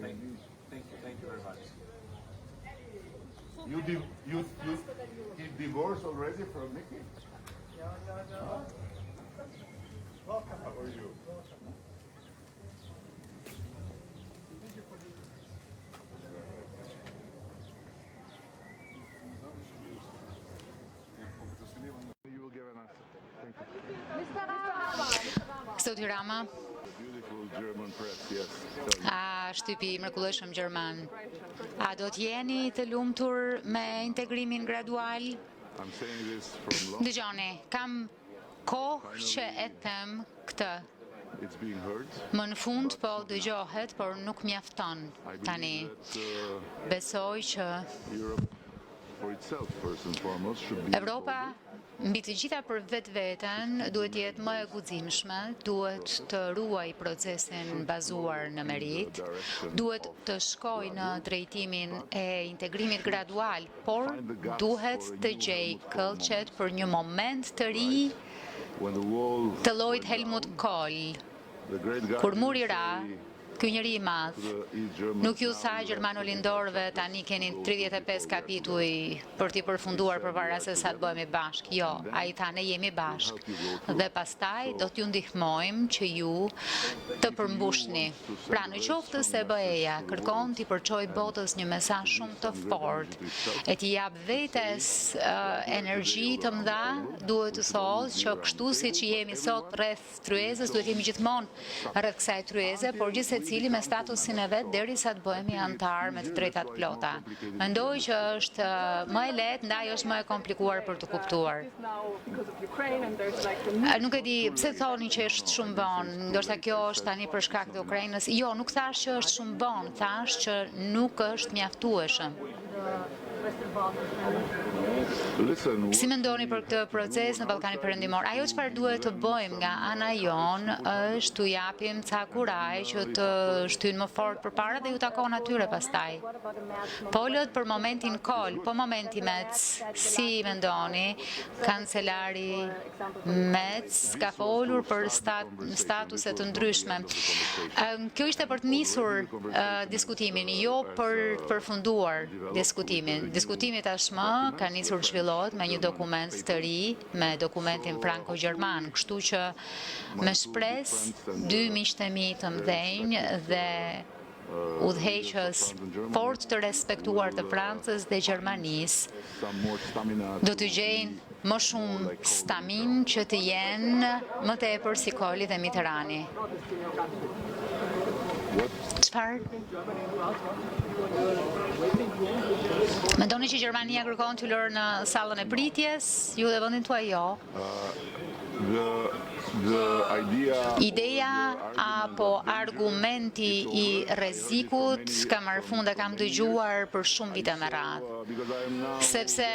Thank you very much. You divorced already from Nikki? No. Welcome. How are you? You will give an answer. Thank you. Zoti Rama, Beautiful German press, yes. a shtypi mrekullueshëm gjerman, a do të jeni të lumtur me integrimin gradual? I'm saying this from long. Dëgjoni, kam kohë që e them këtë. It's being heard. Më në fund po dëgjohet, por nuk mjafton I tani. believe that Besoj që Europe, for itself, first and foremost, should be. Europa mbi të gjitha për vetveten duhet jetë më e guximshme, duhet të ruaj procesin bazuar në merit, duhet të shkojë në drejtimin e integrimit gradual, por duhet të gjej këllqet për një moment të ri When the wall, të llojit Helmut Kohl. the great guy, Kur muri ra, ky njeri I madh the East German, nuk ju tha gjermanolindorëve tani keni 35 kapituj për t'i përfunduar përpara se sa të bëhemi bashk. Jo, ai tha ne jemi bashk. Dhe pastaj do t'ju ndihmojmë që ju të përmbushni. Pra në qoftë se BE-ja kërkon t'i përçoj botës një mesazh shumë të fortë e t'i jap vetes energji të mëdha, duhet të thotë që kështu siç jemi sot rreth tryezës, duhet jemi gjithmonë rreth kësaj tryeze, por gjithsesi cili me statusin e vet derisa të bëhemi antar me të drejtat plota. Mendoj që është më e lehtë, ndaj është më e komplikuar për të kuptuar. Nuk e di pse thoni që është shumë vonë, ndoshta kjo është tani për shkak të Ukrainës. Jo, nuk thash që është shumë vonë, thash që nuk është mjaftueshëm. Listen, Si mendoni për këtë proces në Ballkanin Perëndimor? Ajo çfarë duhet të bëjmë nga ana jonë është t'u japim ca kuraj që të shtyjnë më fort përpara dhe ju takon atyre pastaj. Polët për momentin Kohl, po momenti Metz, si mendoni? Kancelari Metz ka folur për statuse të ndryshme. Kjo ishte për të nisur diskutimin, jo për përfunduar diskutimin. Diskutimi tashmë ka nisur të zhvillohet me një dokument të ri, me dokumentin franko-gjerman, kështu që me shpresë dy miqtë e mi të mëdhenj dhe udhëheqës fort të respektuar të Francës dhe Gjermanisë some more stamina. do të gjejnë më shumë stamin që të jenë më tepër si Kohli dhe Mitterrandi. Çfarë? Mendoni që Gjermania kërkon t'u lërë në sallën e pritjes, ju dhe vendin tuaj jo? The idea. Ideja apo argumenti I rrezikut ka marrë fund e kam dëgjuar për shumë vite me radhë. Because I am now. Sepse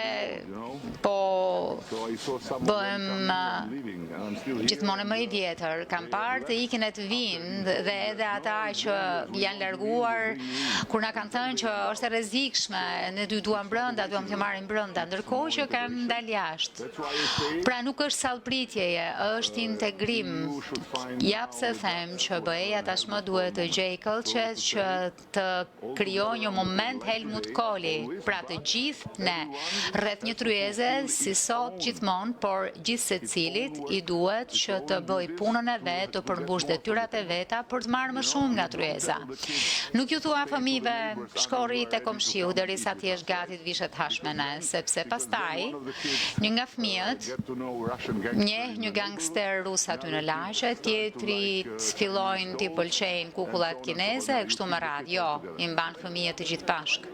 po So I saw some of bëhem them coming and leaving, and I'm still here. gjithmonë më I vjetër, kam parë të ikin e të vinë dhe edhe ata që janë larguar, kur na kanë thënë që është e rrezikshme, ne dy duam brenda, duam të marrim brenda, ndërkohë që kanë dalë jashtë. That's why I say. Pra nuk është sallpritjeje, është integrim. Ja pse them që BE-ja tashmë duhet të gjej këllqet që të krijojë një moment Helmut Kohli, pra të gjithë ne, rreth një tryeze si sot gjithmonë, por gjithsecilit I duhet që të bëj punën e vet, të përmbush detyrat e veta për të marrë më shumë nga tryeza. Nuk ju thua fëmijëve shkorri te komshiu derisa ti jesh gati të vishet hash me ne, sepse pastaj një nga fëmijët Get to know Russian gangsters. njeh një gangster rus aty në lagje, tjetrit fillojnë t'i pëlqejnë kukullat kineze e kështu me radhë. Jo, I mban fëmijët të gjithë bashkë.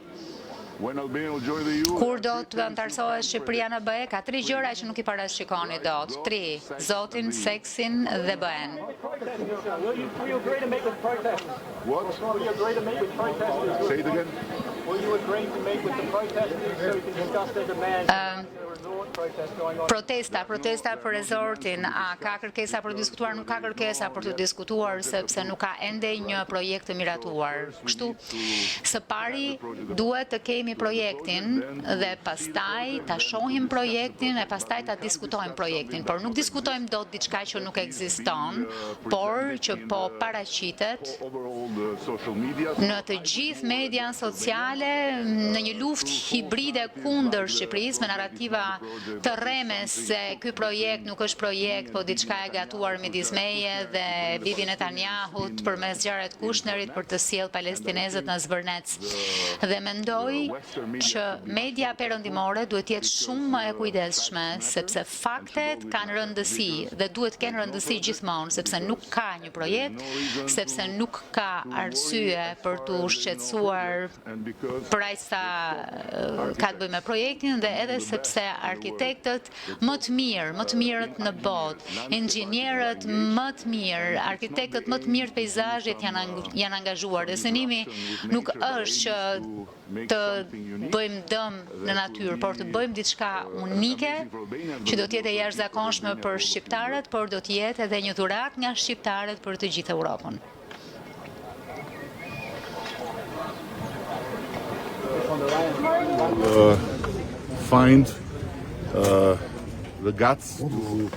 When Albania will join the EU. Kur do të antarësohet Shqipëria në BE, ka 3 gjëra që nuk I parashikoni dot. 3, Zotin, seksin dhe BE-n. Will you agree to meet with protesters? What? Will you agree to meet with protesters? Say it again. Will you agree to meet with the protesters so we can discuss their demands? protest going on. Protesta për rezortin, a ka kërkesa për të diskutuar? Nuk ka kërkesa për të diskutuar, sepse nuk ka ende një projekt të miratuar. Kështu, së pari duhet të kemi projektin dhe pastaj ta shohim projektin e pastaj ta diskutojmë projektin, por nuk diskutojmë dot diçka që nuk ekziston, por që po paraqitet në të gjithë median sociale në një luftë hibride kundër Shqipërisë me narrativa të rreme se ky projekt nuk është projekt, po diçka e gatuar midis meje dhe Bibi Netanyahut përmes Jared Kushnerit për të sjellë palestinezët në zbërnec. Dhe mendoj që media perëndimore duhet të jetë shumë më e kujdesshme, sepse faktet kanë rëndësi dhe duhet të kenë rëndësi gjithmonë, sepse nuk ka një projekt, sepse nuk ka arsye për të shqetësuar për aq sa ka të bëjë me projektin dhe edhe sepse arkitektët më të mirët në botë, inxhinierët më të mirë, arkitektët më të mirë të peizazhit janë angazhuar. Dhe synimi nuk është që të bëjmë dëm në natyrë, por të bëjmë diçka unike që do të jetë e jashtëzakonshme për shqiptarët, por do të jetë edhe një dhuratë nga shqiptarët për të gjithë Europën. Find the guts to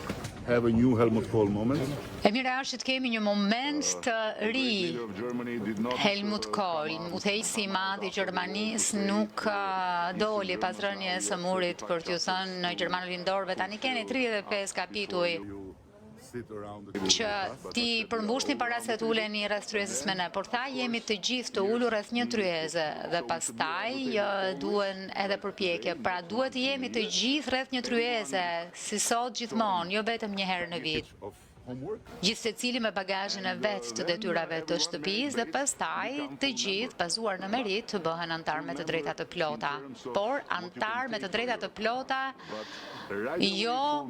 have a new Helmut Kohl moment. E mira është që të kemi një moment të ri. Helmut Kohl, udhëheqësi i madh i Gjermanisë, nuk doli pas rënies së murit për t'ju thënë në Gjermanë lindorëve tani keni 35 kapituj që ti përmbushni para se të uleni rreth tryezës me ne, por tha jemi të gjithë të ulur rreth një tryeze dhe pastaj duhen edhe përpjekje. Pra duhet të jemi të gjithë rreth një tryeze, si sot gjithmonë, jo vetëm një herë në vit. Gjithë secili me bagazhin e vet të detyrave të shtëpisë dhe pastaj të gjithë bazuar në merit të bëhen antar me të drejta të plota. Por antar me të drejta të plota jo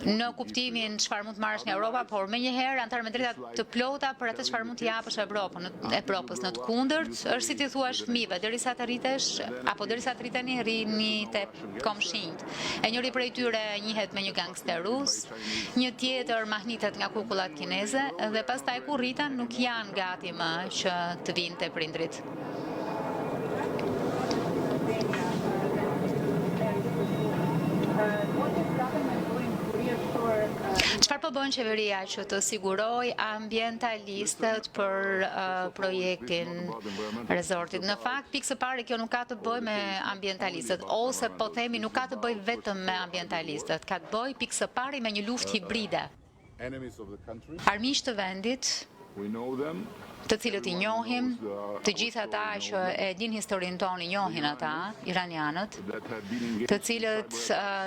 në kuptimin çfarë mund të marrësh nga Europa, por menjëherë antar me drejta të plota për atë çfarë mund të japësh Evropës. Në të kundërt, është si ti thuash fëmijëve, derisa të rritesh apo derisa të rriteni rrini te komshinjt. E njëri prej tyre njihet me një gangster rus, një tjetër mahnitet nga kukullat kineze dhe pastaj kur rriten nuk janë gati më që të vinë te prindrit. Çfarë po bën qeveria që të siguroj ambientalistët për projektin rezortit? Në fakt, pikë së pari kjo nuk ka të bëjë me ambientalistët, ose po themi nuk ka të bëjë vetëm me ambientalistët, ka të bëjë pikë së pari me një luftë hibride. Armiq të vendit, të cilët i njohim, të gjithë ata që e din historinë tonë i njohin ata, iranianët, të cilët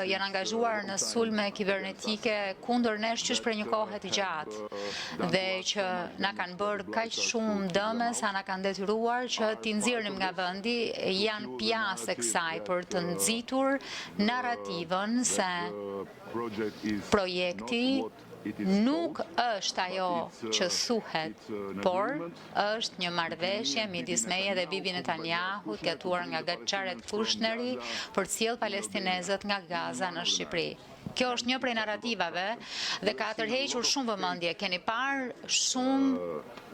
janë angazhuar në sulme kibernetike kundër nesh që për një kohë të gjatë dhe që na kanë bërë kaq shumë dëme sa na kanë detyruar që t'i nxirrim nga vendi, janë pjesë e kësaj për të nxitur narrativën se projekti nuk është ajo që thuhet, por është një marrëveshje midis meje dhe Bibi Netanyahut gatuar nga Jared Kushneri për të sjellë palestinezët nga Gaza në Shqipëri. Kjo është një prej narrativave dhe ka tërhequr shumë vëmendje. Keni parë shumë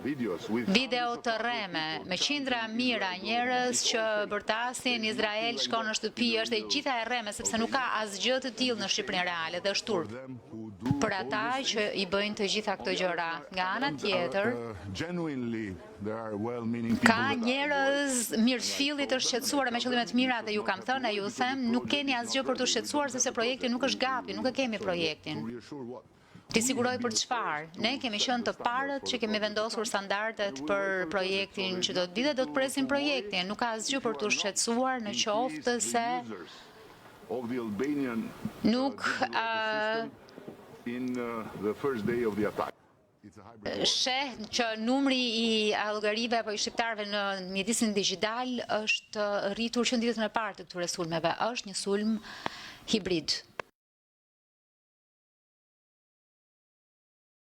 video të rreme me qindra mira njerëz që bërtasin Izrael shkon në shtëpi, është e gjitha e rreme sepse nuk ka asgjë të tillë në Shqipërinë reale dhe është turp. Për ata që i bëjnë të gjitha këto gjëra. Nga ana tjetër, ka njerëz mirëfillit të shqetësuar me qëllime të mira dhe ju kam thënë, ju them, nuk keni asgjë për të shqetësuar sepse projekti nuk është gapi, nuk e kemi projektin. Ti siguroj për çfarë? Ne kemi qenë të parët që kemi vendosur standardet për projektin që do të vi dhe do të presim projektin. Nuk ka asgjë për të shqetësuar në qoftë se nuk sheh që numri i allogarive apo i shqiptarëve në mjedisin digital është rritur që në ditën e parë të këtyre sulmeve. Është një sulm hibrid.